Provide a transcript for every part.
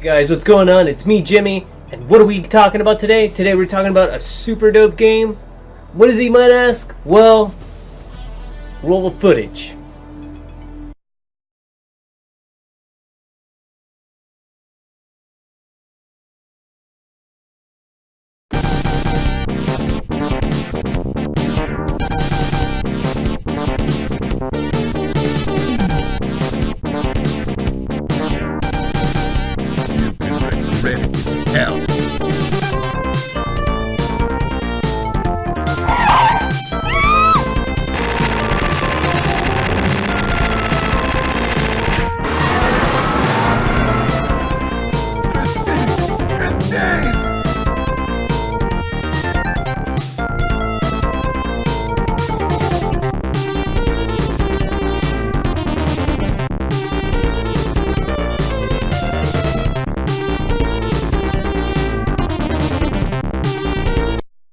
Guys, what's going on? It's me, Jimmy, and what are we talking about today? Today we're talking about a super dope game. What is it, you might ask? Well, roll the footage.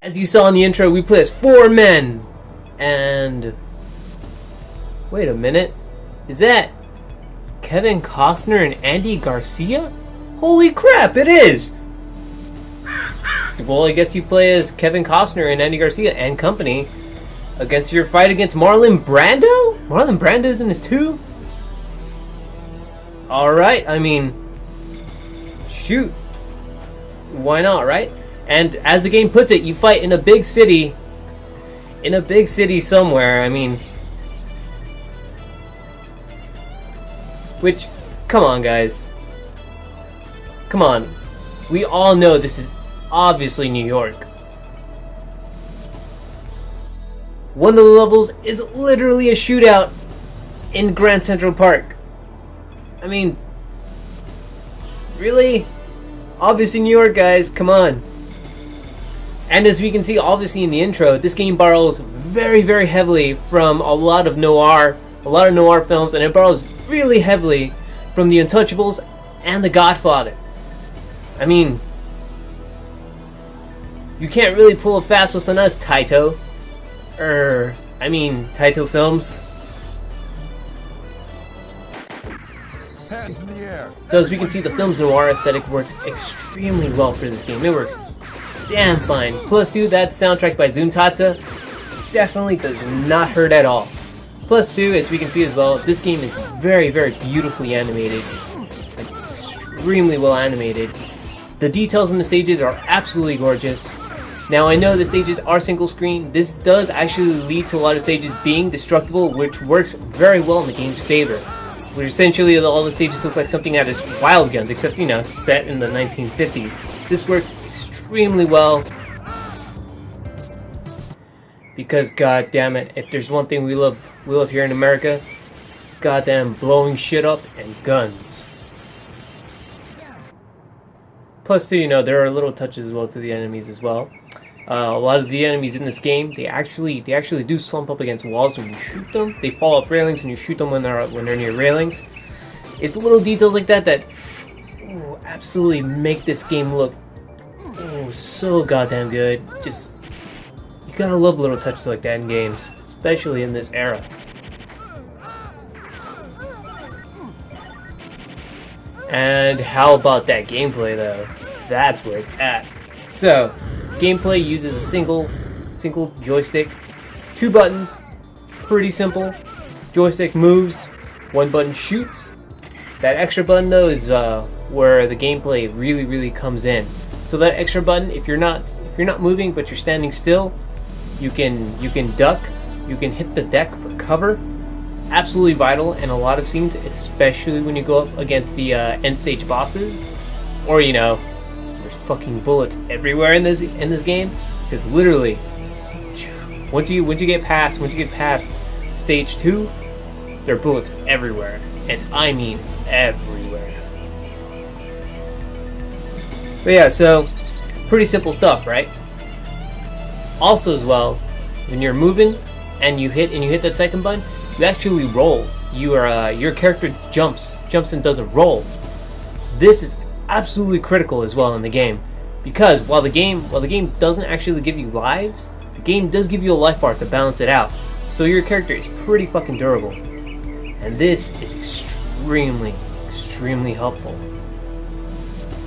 As you saw in the intro, we play as 4 men. And wait a minute. Is that Kevin Costner and Andy Garcia? Holy crap, it is! Well, I guess you play as Kevin Costner and Andy Garcia and company against your fight against Marlon Brando? Marlon Brando's in this too? Alright, I mean, shoot. Why not, right? And as the game puts it, you fight in a big city. In a big city somewhere, I mean. Which, come on guys. Come on. We all know this is obviously New York. One of the levels is literally a shootout in Grand Central Park. I mean, really? Obviously New York, guys, come on. And as we can see, obviously in the intro, this game borrows very, very heavily from a lot of noir films, and it borrows really heavily from The Untouchables and The Godfather. I mean, you can't really pull a fast one on us, Taito. Taito Films. Hands in the air. So as we can see, the film's noir aesthetic works extremely well for this game. It works damn fine. Plus, dude, that soundtrack by Zuntata definitely does not hurt at all. Plus, too, as we can see as well, this game is very, very beautifully animated. Like, extremely well animated. The details in the stages are absolutely gorgeous. Now, I know the stages are single screen. This does actually lead to a lot of stages being destructible, which works very well in the game's favor. Which essentially all the stages look like something out of Wild Guns, except, you know, set in the 1950s. This works extremely well, because god damn it, if there's one thing we love here in America, it's goddamn blowing shit up and guns. Plus, too, you know, there are little touches as well to the enemies as well. A lot of the enemies in this game, they actually do slump up against walls when you shoot them. They fall off railings and you shoot them when they're near railings. It's little details like that absolutely make this game look so goddamn good. Just, you gotta love little touches like that in games, especially in this era. And how about that gameplay though? That's where it's at. So, gameplay uses a single joystick, 2 buttons, pretty simple. Joystick moves, 1 button shoots. That extra button though is where the gameplay really comes in. So that extra button, if you're not moving but you're standing still, you can duck, you can hit the deck for cover. Absolutely vital in a lot of scenes, especially when you go up against the end stage bosses, or you know, there's fucking bullets everywhere in this game. Because literally, once you get past stage 2, there are bullets everywhere, and I mean everywhere. But yeah, so pretty simple stuff, right? Also as well, when you're moving and you hit that second button, you actually roll. Your character jumps and does a roll. This is absolutely critical as well in the game, because while the game doesn't actually give you lives, the game does give you a life bar to balance it out. So your character is pretty fucking durable, and this is extremely helpful.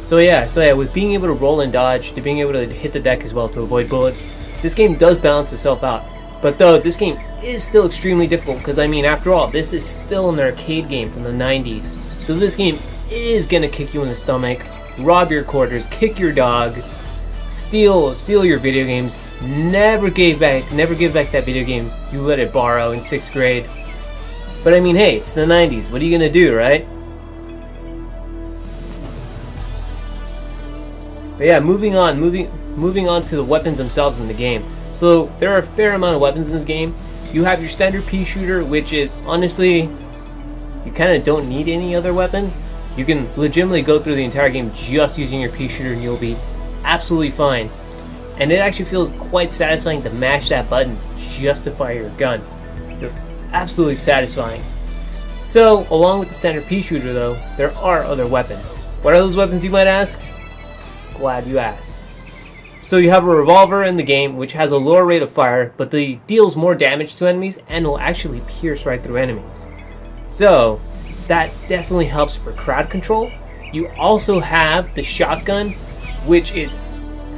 So yeah, with being able to roll and dodge, to being able to hit the deck as well to avoid bullets, this game does balance itself out. But though, this game is still extremely difficult, because I mean, after all, this is still an arcade game from the 90s. So this game is gonna kick you in the stomach, rob your quarters, kick your dog, steal your video games, never give back that video game you let it borrow in 6th grade. But I mean, hey, it's the 90s, what are you gonna do, right? But yeah, moving on to the weapons themselves in the game. So there are a fair amount of weapons in this game. You have your standard pea shooter, which is honestly, you kind of don't need any other weapon. You can legitimately go through the entire game just using your pea shooter and you'll be absolutely fine. And it actually feels quite satisfying to mash that button just to fire your gun. It feels absolutely satisfying. So along with the standard pea shooter though, there are other weapons. What are those weapons, you might ask? Glad you asked. So you have a revolver in the game, which has a lower rate of fire, but deals more damage to enemies and will actually pierce right through enemies. So that definitely helps for crowd control. You also have the shotgun, which is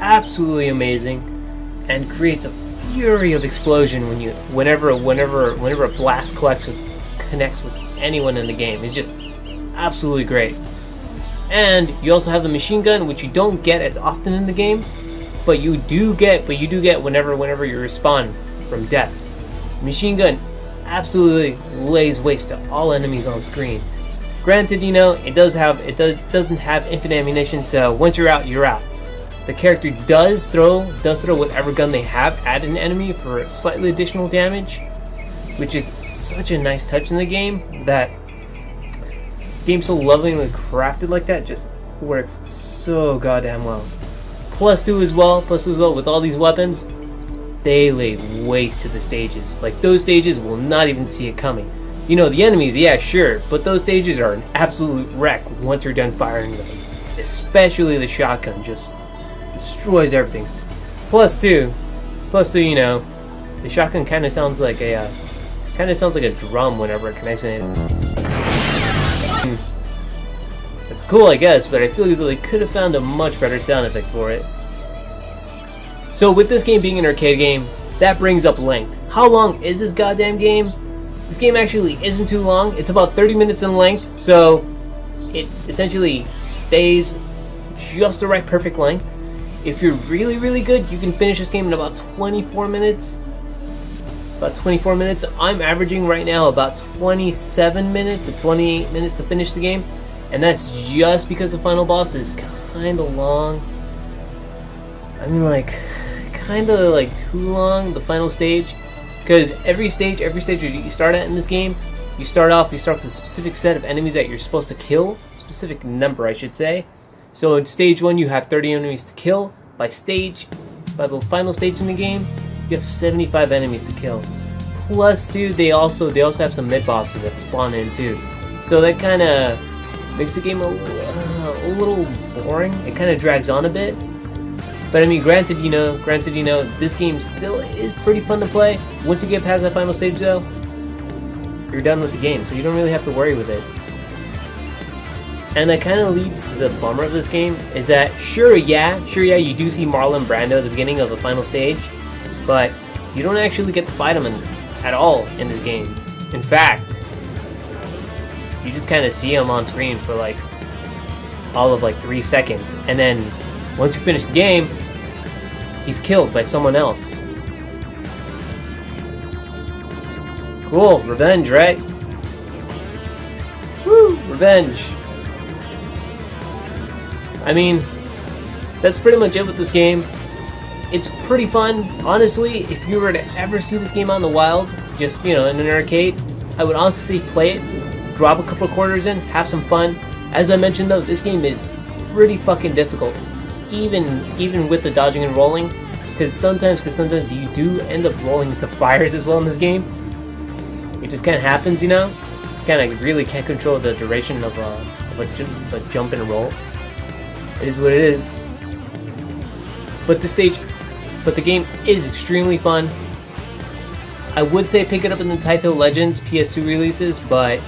absolutely amazing and creates a fury of explosion whenever a blast connects with anyone in the game. It's just absolutely great. And you also have the machine gun, which you don't get as often in the game, but you do get whenever you respawn from death. Machine gun absolutely lays waste to all enemies on screen. Granted, you know, it doesn't have infinite ammunition, so once you're out, you're out. The character does throw whatever gun they have at an enemy for slightly additional damage, which is such a nice touch in the game. That game so lovingly crafted like that just works so goddamn well. Plus two as well, with all these weapons, they lay waste to the stages. Like, those stages will not even see it coming. You know, the enemies, yeah, sure, but those stages are an absolute wreck once you're done firing them. Especially the shotgun, just destroys everything. Plus two, you know, the shotgun kind of sounds like a drum whenever it connects in. It's cool, I guess, but I feel as though they could have found a much better sound effect for it. So with this game being an arcade game, that brings up length. How long is this goddamn game? This game actually isn't too long. It's about 30 minutes in length, so it essentially stays just the right perfect length. If you're really, really good, you can finish this game in about 24 minutes. I'm averaging right now about 27 minutes to 28 minutes to finish the game. And that's just because the final boss is kind of long. I mean, like, kind of like too long, the final stage. Because every stage that you start at in this game, you start with a specific set of enemies that you're supposed to kill. Specific number, I should say. So in stage 1, you have 30 enemies to kill. By the final stage in the game, you have 75 enemies to kill. Plus two, they also have some mid-bosses that spawn in too. So that kind of makes the game a little boring. It kind of drags on a bit. But I mean, granted, you know, this game still is pretty fun to play. Once you get past that final stage, though, you're done with the game, so you don't really have to worry with it. And that kind of leads to the bummer of this game, is that sure, yeah, you do see Marlon Brando at the beginning of the final stage, but you don't actually get to fight him at all in this game. In fact, you just kind of see him on screen for like all of like 3 seconds, and then once you finish the game, he's killed by someone else. Cool, revenge, right? Woo, revenge. I mean, that's pretty much it with this game. It's pretty fun. Honestly, if you were to ever see this game out in the wild, just, you know, in an arcade, I would honestly play it, drop a couple quarters in, have some fun. As I mentioned though, this game is pretty fucking difficult, even with the dodging and rolling, because sometimes you do end up rolling into fires as well in this game. It just kind of happens, you know. Kind of really can't control the duration of a jump and roll. It is what it is. But the game is extremely fun. I would say pick it up in the Taito Legends PS2 releases, but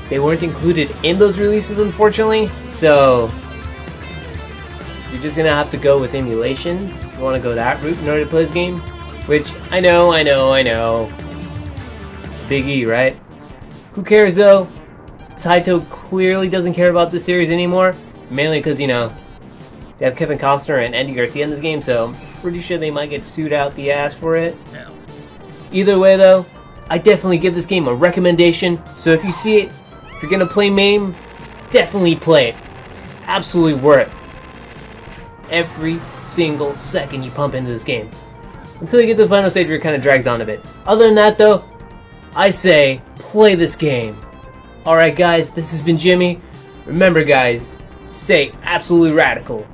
they weren't included in those releases, unfortunately. So you're just gonna have to go with emulation if you want to go that route in order to play this game. Which I know. Big E, right? Who cares though? Taito clearly doesn't care about this series anymore. Mainly because, you know, they have Kevin Costner and Andy Garcia in this game, so I'm pretty sure they might get sued out the ass for it. Yeah. Either way though, I definitely give this game a recommendation. So if you see it, if you're gonna play MAME, definitely play it. It's absolutely worth every single second you pump into this game. Until you get to the final stage where it kind of drags on a bit. Other than that though, I say play this game. Alright guys, this has been Jimmy. Remember guys, stay absolutely radical.